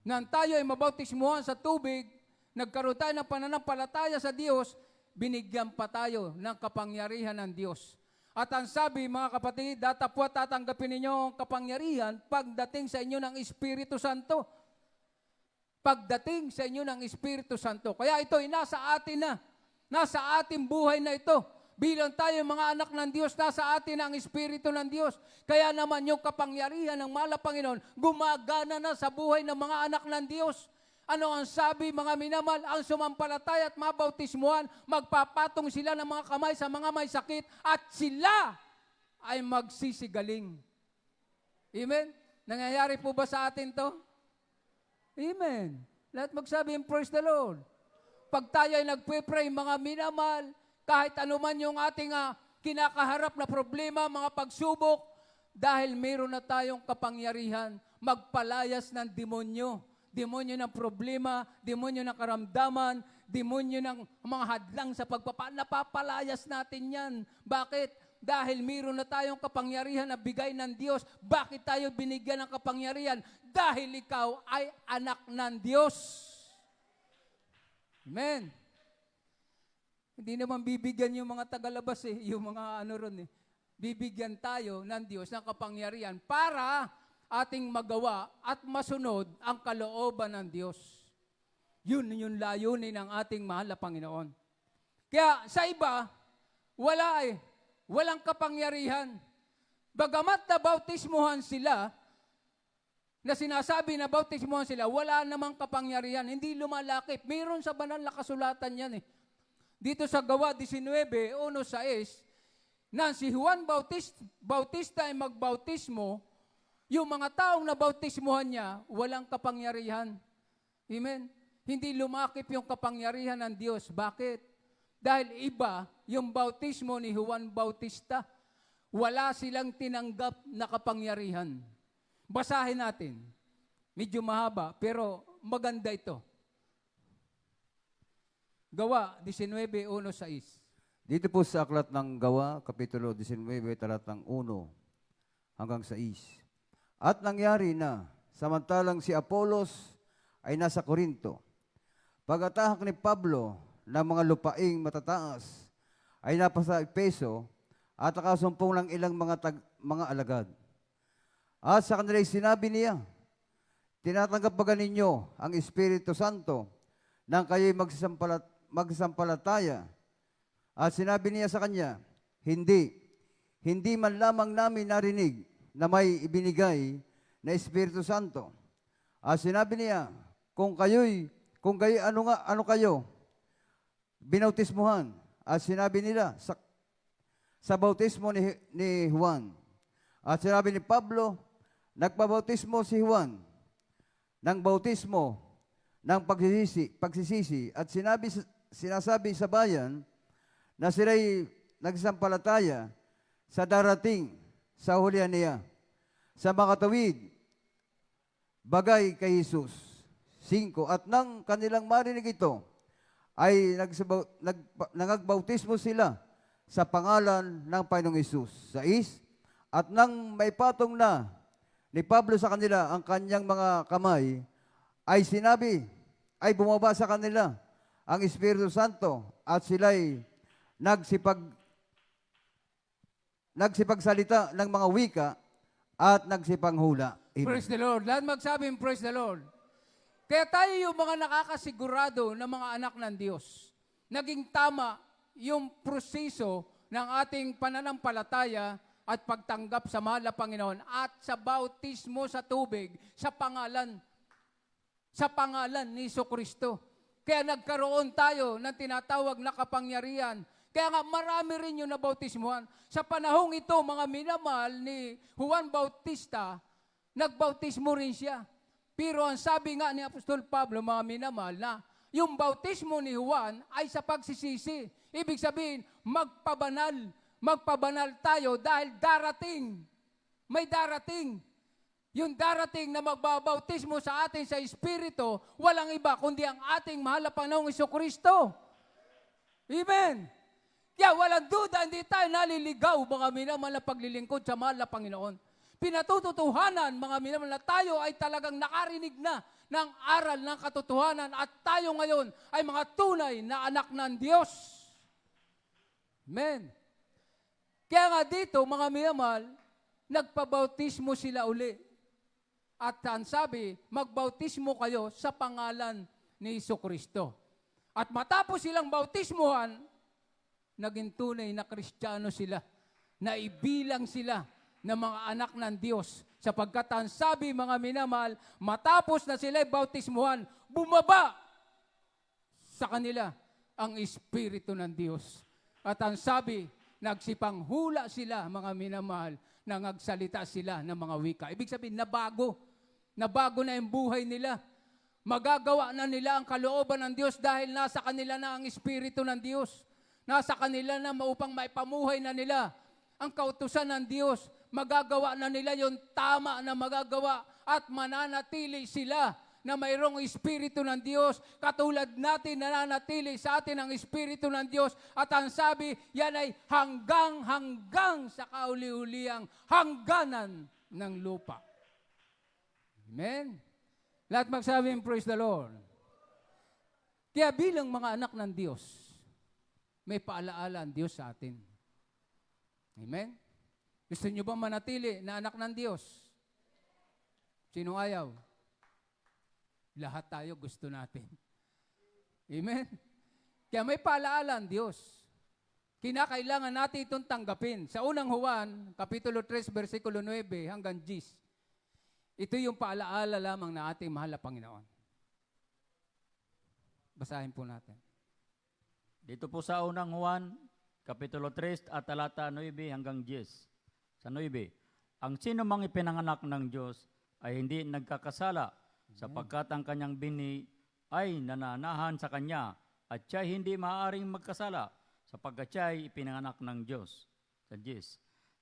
nang tayo ay mabautismuhan sa tubig, nagkaroon tayo ng pananampalataya sa Diyos, binigyan pa tayo ng kapangyarihan ng Diyos. At ang sabi, mga kapatid, datapwat tatanggapin ninyo ang kapangyarihan pagdating sa inyo ng Espiritu Santo. Pagdating sa inyo ng Espiritu Santo. Kaya ito ay nasa atin na. Nasa ating buhay na ito. Bilang tayo mga anak ng Diyos, nasa atin ang Espiritu ng Diyos. Kaya naman yung kapangyarihan ng mahal na Panginoon, gumagana na sa buhay ng mga anak ng Diyos. Ano ang sabi, mga minamahal? Ang sumampalataya at mabautismuhan, magpapatong sila ng mga kamay sa mga may sakit at sila ay magsisigaling. Amen? Nangyayari po ba sa atin to? Amen. Lahat magsabi, praise the Lord. Pag tayo ay nagpe-pray, mga minamahal, kahit anuman yung ating kinakaharap na problema, mga pagsubok, dahil meron na tayong kapangyarihan, magpalayas ng demonyo. Demonyo ng problema, demonyo ng karamdaman, demonyo ng mga hadlang sa pagpapalayas natin yan. Bakit? Dahil mayroon na tayong kapangyarihan na bigay ng Diyos. Bakit tayo binigyan ng kapangyarihan? Dahil ikaw ay anak ng Diyos. Amen. Hindi naman bibigyan yung mga tagalabas yung mga ano ron Bibigyan tayo ng Diyos ng kapangyarihan para ating magawa at masunod ang kalooban ng Diyos. Yun yung layunin ng ating mahal na Panginoon. Kaya sa iba, walang kapangyarihan. Bagamat na bautismuhan sila, na sinasabi na bautismuhan sila, wala namang kapangyarihan, hindi lumalakip. Mayroon sa banal na kasulatan yan Dito sa Gawa 19:1-6, na si Juan Bautista ay magbautismo, yung mga taong nabautismuhan niya, walang kapangyarihan. Amen? Hindi lumakip yung kapangyarihan ng Diyos. Bakit? Dahil iba yung bautismo ni Juan Bautista. Wala silang tinanggap na kapangyarihan. Basahin natin. Medyo mahaba, pero maganda ito. Gawa 19:1-6. Dito po sa aklat ng Gawa, Kapitulo 19, talatang 1-6. At nangyari na, samantalang si Apolos ay nasa Korinto, pag-atahak ni Pablo ng mga lupaing matataas, ay napasa Efeso at nakasumpong ng ilang mga alagad. At sa kanila sinabi niya, tinatanggap ba ninyo ang Espiritu Santo nang kayo'y magsampalataya? At sinabi niya sa kanya, hindi man lamang namin narinig na may ibinigay na Espiritu Santo. At sinabi niya, kung kayo ano kayo? Binautismuhan. At sinabi nila, sa bautismo ni Juan. At sinabi ni Pablo, nagpabautismo si Juan ng bautismo ng pagsisisi. At sinasabi sa bayan na sila'y nagsampalataya sa darating sa hulihan niya, sa makatawid, bagay kay Jesus. 5. At nang kanilang marinig ito, ay nagbautismo sila sa pangalan ng Panginoong Jesus. 6. At nang maipatong na ni Pablo sa kanila ang kanyang mga kamay, ay bumaba sa kanila ang Espiritu Santo at sila'y nagsipagsalita ng mga wika at nagsipanghula. Amen. Praise the Lord. Lahat magsabing praise the Lord. Kaya tayo yung mga nakakasigurado na mga anak ng Diyos. Naging tama yung proseso ng ating pananampalataya at pagtanggap sa mahal na Panginoon at sa bautismo sa tubig sa pangalan ni Jesucristo. Kaya nagkaroon tayo ng tinatawag na kapangyarihan. Kaya nga marami rin yung nabautismuhan. Sa panahong ito, mga minamahal ni Juan Bautista, nagbautismo rin siya. Pero ang sabi nga ni Apostol Pablo, mga minamahal, na yung bautismo ni Juan ay sa pagsisisi. Ibig sabihin, magpabanal tayo dahil may darating. Yung darating na magbabautismo sa atin sa Espiritu, walang iba kundi ang ating mahal na Panginoong Jesucristo. Amen. Kaya walang duda, hindi tayo naliligaw, mga minamahal, na paglilingkod sa mahal na Panginoon. Pinatututuhanan, mga minamahal, na tayo ay talagang nakarinig na ng aral ng katotohanan at tayo ngayon ay mga tunay na anak ng Diyos. Amen. Kaya nga dito, mga minamahal, nagpabautismo sila uli. At ang sabi, magbautismo kayo sa pangalan ni Jesucristo. At matapos silang bautismuhan, naging tunay na Kristiyano sila. Naibilang sila na mga anak ng Diyos. Sapagkat ang sabi, mga minamahal, matapos na sila'y bautismuhan, bumaba sa kanila ang Espiritu ng Diyos. At ang sabi, nagsipanghula sila, mga minamahal, na nagsalita sila ng mga wika. Ibig sabihin, nabago na yung buhay nila. Magagawa na nila ang kalooban ng Diyos dahil nasa kanila na ang Espiritu ng Diyos. Nasa kanila na upang maipamuhay na nila ang kautusan ng Diyos. Magagawa na nila yung tama na magagawa at mananatili sila na mayroong Espiritu ng Diyos. Katulad natin, nananatili sa atin ang Espiritu ng Diyos. At ang sabi, yan ay hanggang sa kauli-uliang hangganan ng lupa. Amen? Lahat magsabi, praise the Lord. Kaya bilang mga anak ng Diyos, may paalaala ang Diyos sa atin. Amen? Gusto nyo ba manatili na anak ng Diyos? Sino ayaw? Lahat tayo gusto natin. Amen? Kaya may paalaala ang Diyos. Kinakailangan natin itong tanggapin. Sa unang Juan, Kapitulo 3, versikulo 9 hanggang 10. Ito yung paalaala lamang na ating mahal na Panginoon. Basahin po natin. Dito po sa unang Juan, Kapitulo 3 at talata 9 hanggang 10. Sa 9, ang sino mang ipinanganak ng Diyos ay hindi nagkakasala sapagkat ang kanyang bini ay nananahan sa kanya at siya hindi maaaring magkasala sapagkat siya ay ipinanganak ng Diyos. Sa 10,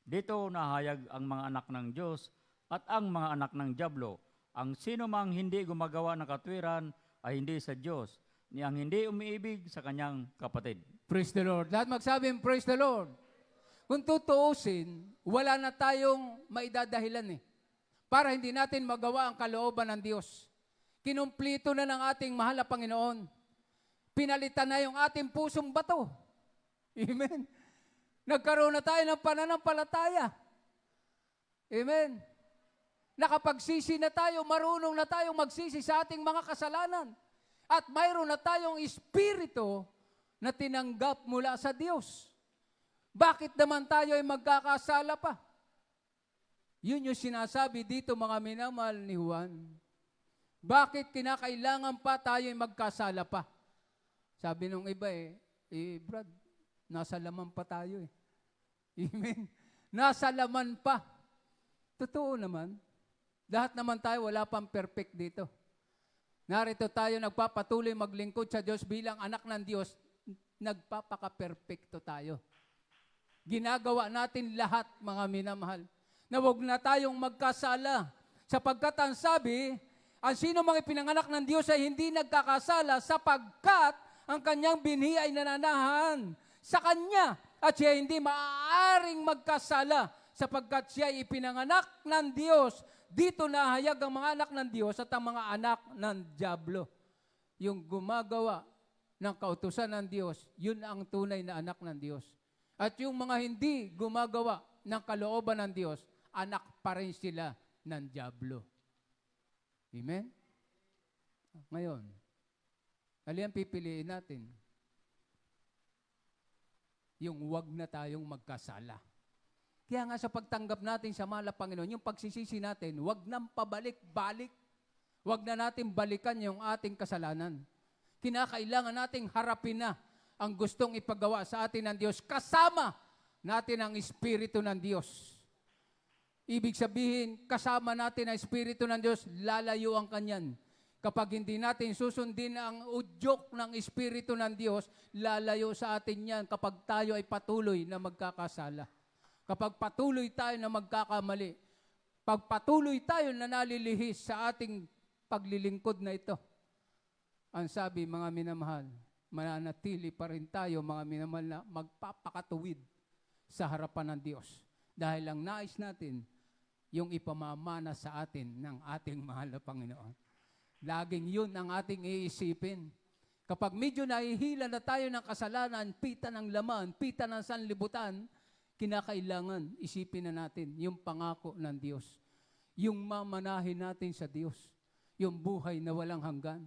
dito nahayag ang mga anak ng Diyos at ang mga anak ng Diablo. Ang sino mang hindi gumagawa ng katwiran ay hindi sa Diyos, ni ang hindi umiibig sa kanyang kapatid. Praise the Lord. Lahat magsabi, praise the Lord. Kung tutuusin, wala na tayong maidadahilan para hindi natin magawa ang kalooban ng Diyos. Kinumplito na ng ating mahal na Panginoon. Pinalitan na yung ating pusong bato. Amen. Nagkaroon na tayo ng pananampalataya. Amen. Nakapagsisi na tayo, marunong na tayong magsisi sa ating mga kasalanan. At mayroon na tayong espiritu na tinanggap mula sa Diyos. Bakit naman tayo ay magkakasala pa? Yun yung sinasabi dito mga minamahal ni Juan. Bakit kinakailangan pa tayo ay magkasala pa? Sabi nung iba Brad, nasa laman pa tayo Amen. Nasa laman pa. Totoo naman. Lahat naman tayo, wala pang perfect dito. Narito tayo nagpapatuloy maglingkod sa Diyos bilang anak ng Diyos, nagpapaka-perfecto tayo. Ginagawa natin lahat, mga minamahal, na huwag na tayong magkasala. Sapagkat ang sabi, ang sino mga ipinanganak ng Diyos ay hindi nagkakasala sapagkat ang kanyang binhi ay nananahan sa Kanya at siya hindi maaaring magkasala sapagkat siya ay ipinanganak ng Diyos. Dito nahayag ang mga anak ng Diyos at ang mga anak ng Diablo. Yung gumagawa ng kautusan ng Diyos, yun ang tunay na anak ng Diyos. At yung mga hindi gumagawa ng kalooban ng Diyos, anak pa rin sila ng Diablo. Amen? Ngayon, alin ang pipiliin natin? Yung wag na tayong magkasala. Kaya nga sa pagtanggap natin sa mahal na Panginoon, yung pagsisisi natin, wag nang pabalik-balik. Wag na natin balikan yung ating kasalanan. Kinakailangan nating harapin na ang gustong ipagawa sa atin ng Diyos. Kasama natin ang Espiritu ng Diyos. Ibig sabihin, kasama natin ang Espiritu ng Diyos, lalayo ang kanyan. Kapag hindi natin susundin ang udyok ng Espiritu ng Diyos, lalayo sa atin yan kapag tayo ay patuloy na magkakasala. Kapag patuloy tayo na magkakamali, pag patuloy tayo na nalilihis sa ating paglilingkod na ito, ang sabi, mga minamahal, mananatili pa rin tayo, mga minamahal, na magpapakatuwid sa harapan ng Diyos. Dahil ang nais natin, yung ipamamana sa atin ng ating mahal na Panginoon. Laging yun ang ating iisipin. Kapag medyo nahihila na tayo ng kasalanan, pita ng laman, pita ng sanlibutan, kinakailangan isipin na natin yung pangako ng Diyos. Yung mamanahin natin sa Diyos. Yung buhay na walang hanggan.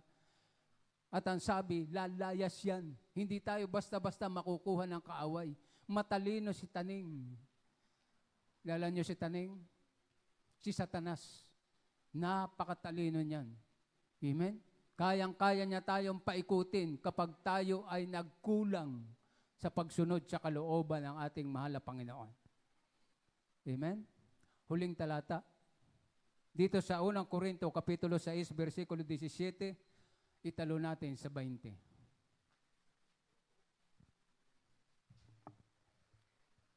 At ang sabi, lalayas yan. Hindi tayo basta-basta makukuha ng kaaway. Matalino si Taning. Lala nyo si Taning? Si Satanas. Napakatalino niyan. Amen? Kayang-kaya niya tayong paikutin kapag tayo ay nagkulang sa pagsunod sa kalooban ng ating mahal na Panginoon. Amen? Huling talata. Dito sa 1 Korinto, Kapitulo 6, versikulo 17, italo natin sa 20.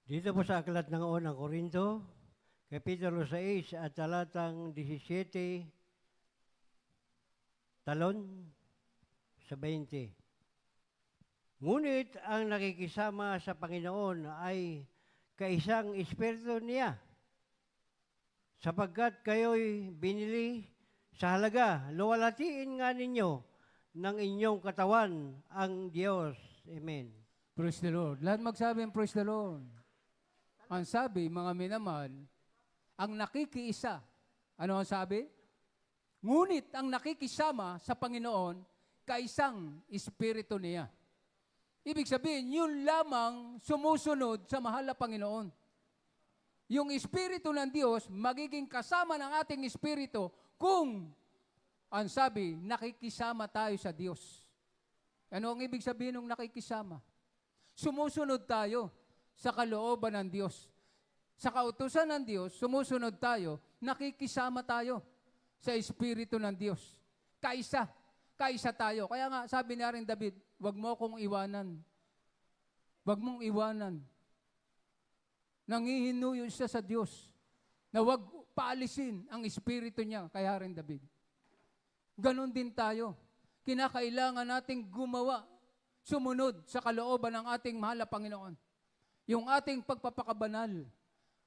Dito po sa aklat ng unang Korinto, Kapitulo 6 at talatang 17, talon sa 20. Ngunit ang nakikisama sa Panginoon ay kaisang espiritu niya, sapagkat kayo'y binili sa halaga, luwalhatiin nga ninyo ng inyong katawan ang Diyos. Amen. Praise the Lord. Lahat magsabing praise the Lord. Ang sabi, mga minamahal, ang nakikiisa. Ano ang sabi? Ngunit ang nakikisama sa Panginoon, kaisang espiritu niya. Ibig sabihin, yun lamang sumusunod sa mahal na Panginoon. Yung espiritu ng Diyos, magiging kasama ng ating espiritu kung, ang sabi, nakikisama tayo sa Diyos. Ano ang ibig sabihin ng nakikisama? Sumusunod tayo sa kalooban ng Diyos. Sa kautusan ng Diyos, sumusunod tayo, nakikisama tayo sa Espiritu ng Diyos. Kaisa tayo. Kaya nga, sabi niya rin David, wag mo akong iwanan. Wag mong iwanan. Nangihinuyo siya sa Diyos na wag paalisin ang Espiritu niya, kaya rin David. Ganon din tayo. Kinakailangan nating gumawa, sumunod sa kalooban ng ating mahal na Panginoon. Yung ating pagpapakabanal.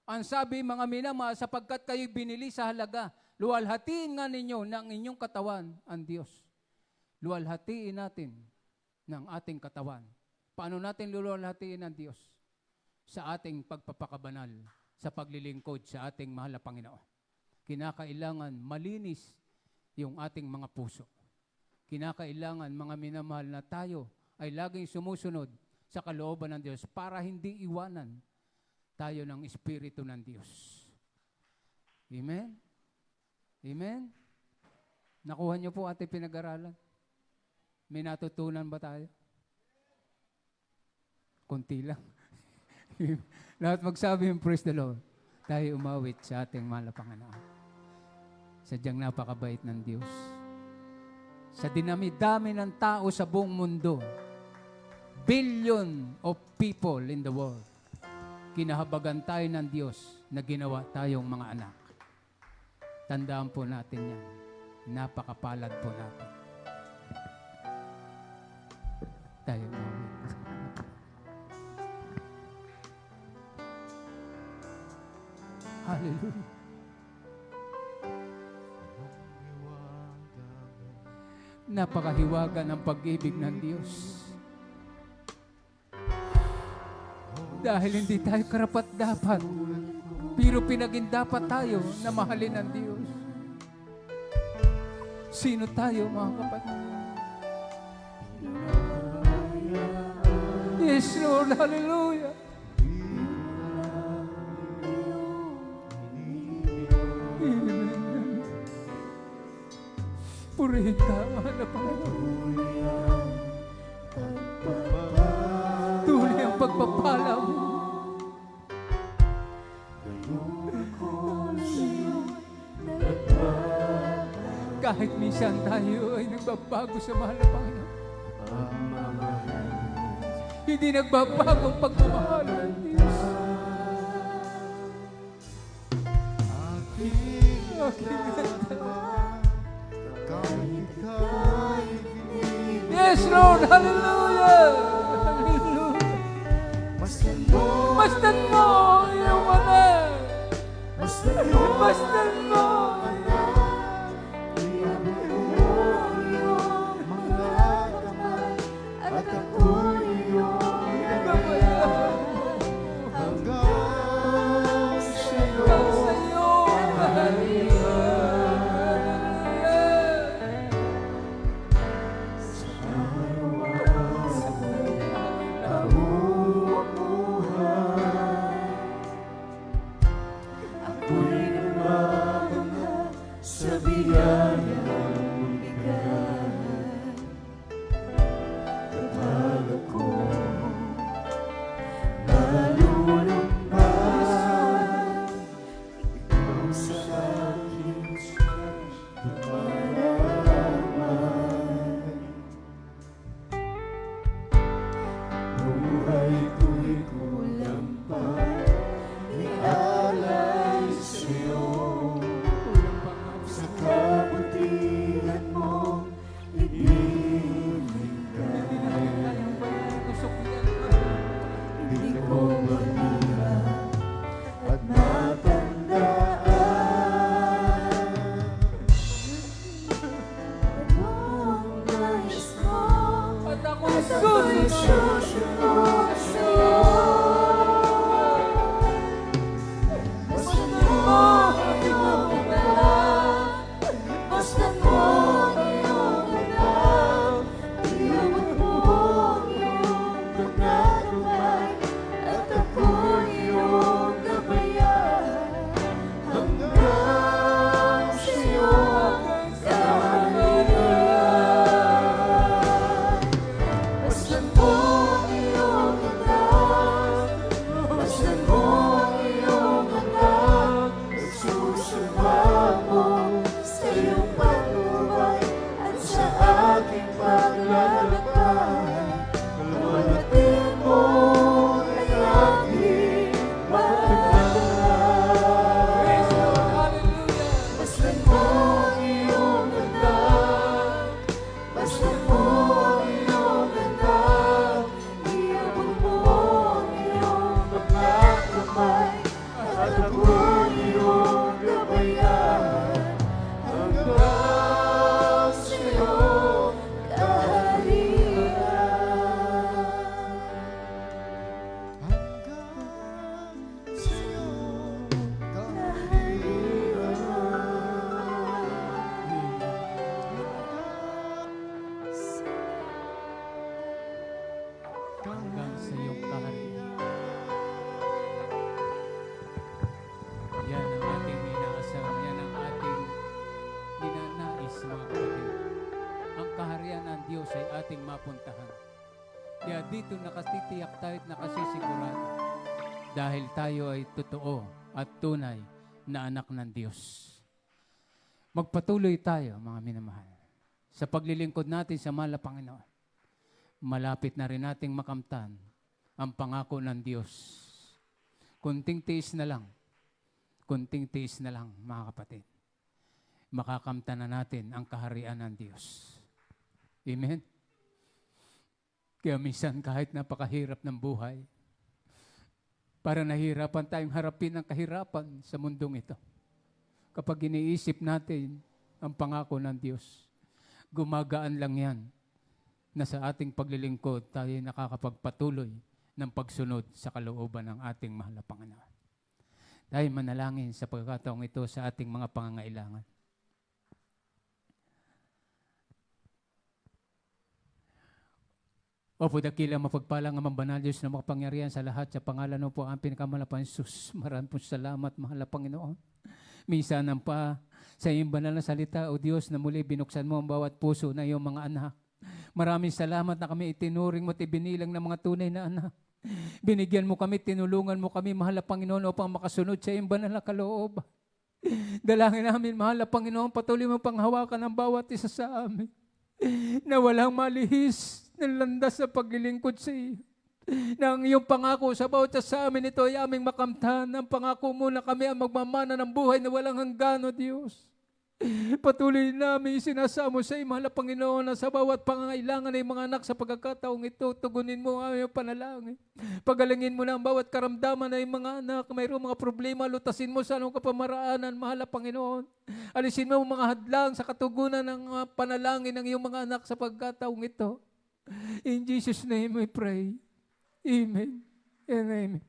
Ang sabi, mga minamahal, sapagkat kayo binili sa halaga, luwalhatiin nga ninyo ng inyong katawan ang Diyos. Luwalhatiin natin ng ating katawan. Paano natin luwalhatiin ang Diyos? Sa ating pagpapakabanal, sa paglilingkod sa ating mahal na Panginoon. Kinakailangan malinis yung ating mga puso. Kinakailangan, mga minamahal, na tayo ay laging sumusunod sa kalooban ng Diyos para hindi iwanan tayo ng Espiritu ng Diyos. Amen? Amen? Nakuha niyo po ating pinag-aralan? May natutunan ba tayo? Kunti lang. Lahat magsabi yung praise the Lord. Tayo umawit sa ating mahal na Panginoon. Sadyang napakabait ng Diyos. Sa dinami-dami ng tao sa buong mundo, billion of people in the world, kinahabagan tayo ng Diyos na ginawa tayong mga anak. Tandaan po natin yan. Napakapalad po natin. Tayo umawit. Hallelujah. Napakahiwaga ng pag-ibig ng Diyos. Dahil hindi tayo karapat-dapat, pero pinaging-dapat tayo na mahalin ng Diyos. Sino tayo, mga kapatid? Yes, Lord. Hallelujah. Purihin ka, mahal na Panginoon. Tunay ang pagpapala mo. Kahit minsan tayo ay nagbabago sa mahal na Panginoon. Hindi nagbabago ang pagmamahal ng Diyos. Aking ganda. Yes, Lord. Hallelujah. Hallelujah. Masdan mo yung anak. Masdan mo. At ako'y iyong gabayan hanggang sa'yo sa biyaya mong bigay. Kapag ako nalulungkot, ikaw sa akin dumaraman. Buhay ko'y kulang pa, ialay sa'yo. Sa kabutihan mo, susunod sa'yo. Basta mo iyong anak, basta mo iyong anak, iabot mo iyong mga kamay, at ako'y iyong gabayan, hanggang sa iyong kaharian. Basta mo iyong anak, basta mo iyong anak, nagsusumba mo sa iyong patnubay at sa aking paglalakbay. Kalwalhatian mo ay aking mahal. Basta mo iyong anak, basta mo iyong anak, iabot mo iyong mga kamay, at ako'y iyong gabayan, hanggang sa iyong kaharian. Hanggang sa iyong Hanggang sa iyong kaharian. Yan ang ating inaasam. Yan ang ating ninanais, mga kapatid. Ang kaharian ng Diyos ay ating mapuntahan. Kaya dito nakatitiyak tayo at nakasisigurado. Dahil tayo ay totoo at tunay na anak ng Diyos. Magpatuloy tayo, mga minamahal, sa paglilingkod natin sa mahal na Panginoon. Malapit na rin nating makamtan ang pangako ng Diyos. Kunting tiis na lang, mga kapatid. Makakamtan na natin ang kaharian ng Diyos. Amen? Kaya minsan kahit napakahirap ng buhay, para nahirapan tayong harapin ang kahirapan sa mundong ito. Kapag iniisip natin ang pangako ng Diyos, gumagaan lang yan na sa ating paglilingkod tayo nakakapagpatuloy ng pagsunod sa kalooban ng ating mahal na Panginoon. Tayo manalangin sa pagkakataong ito sa ating mga pangangailangan. Opo, dakilang mapagpalang ang banal Diyos na makapangyarihan sa lahat sa pangalan mo po ang pinakamalapang Jesus. Maraming po salamat, mahal na Panginoon. Minsan pa sa iyong banal na salita, O Diyos, na muli binuksan mo ang bawat puso na iyong mga anak. Maraming salamat na kami itinuring mo at ibinilang ng mga tunay na anak. Binigyan mo kami, tinulungan mo kami, mahal na Panginoon, upang makasunod sa iyong banal na kaloob. Dalangin namin, mahal na Panginoon, patuloy mo pang hawakan ang bawat isa sa amin. Na walang malihis ng landas sa paglilingkod sa iyo. Na ang iyong pangako sa bawat isa sa amin ito ay aming makamtan. Ang pangako mo na kami ang magmamana ng buhay na walang hanggan, O Diyos. Patuloy namin isinasamo sa iyo, mahal na Panginoon, na sa bawat pangangailangan ng mga anak sa pagkakataong ito, tugunin mo ang iyong panalangin. Pagalingin mo na ang bawat karamdaman ng mga anak, mayroong mga problema, lutasin mo sa anong kapamaraanan, mahal na Panginoon. Alisin mo ang mga hadlang sa katugunan ng panalangin ng iyong mga anak sa pagkakataong ito. In Jesus' name we pray. Amen and amen.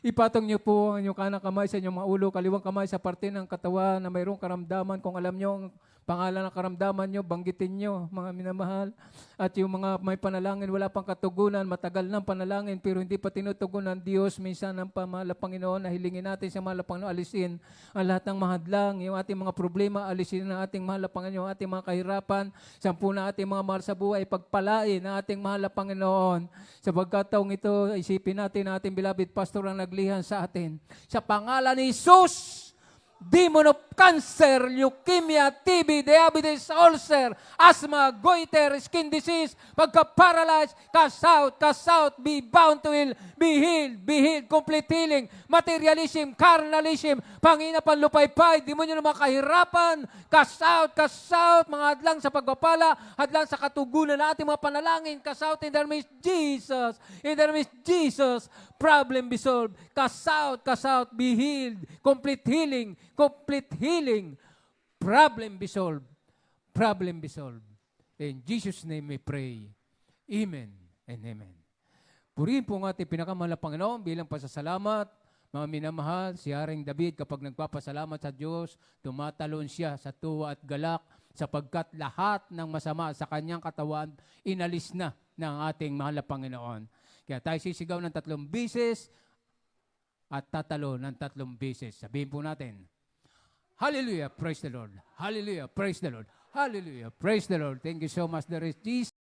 Ipatong niyo po ang inyong kanang kamay sa inyong mga ulo, kaliwang kamay sa parte ng katawan na mayroong karamdaman. Kung alam niyo ang pangalan ng karamdaman niyo, banggitin niyo, mga minamahal. At yung mga may panalangin, wala pang katugunan, matagal ng panalangin, pero hindi pa tinutugunan ng Diyos. Minsan ang mahal na Panginoon, nahilingin natin sa mahal na Panginoon, alisin ang lahat ng mahadlang, yung ating mga problema, alisin ang ating mahal na Panginoon, ating mga kahirapan, sampu na ating mga mahal sa buhay, pagpalain ang ating mahal na Panginoon. Sa pagkataong ito, isipin natin ang ating beloved pastor ang naglihan sa atin. Sa pangalan ni Jesus, demon of cancer, leukemia, TB, diabetes, ulcer, asthma, goiter, skin disease, pagka-paralyzed, cast out, be bound to heal, be healed, complete healing, materialism, carnalism, pangina panlupaypay, demonyo ng mga kahirapan, cast out, mga hadlang sa pagpapala, hadlang sa katugunan na ating mga panalangin, cast out in the name of Jesus, in the name of Jesus, problem be solved, cast out, be healed, complete healing, problem be solved. In Jesus' name we pray. Amen and amen. Purihin po ang ating pinakamahal na Panginoon bilang pasasalamat. Mga minamahal, si Haring David kapag nagpapasalamat sa Diyos, tumatalon siya sa tuwa at galak sapagkat lahat ng masama sa kanyang katawan inalis na ng ating mahal na Panginoon. Kaya tayo sisigaw ng 3 beses at tatalo ng 3 beses. Sabihin po natin, Hallelujah, praise the Lord. Hallelujah, praise the Lord. Hallelujah, praise the Lord. Thank you so much, there is Jesus.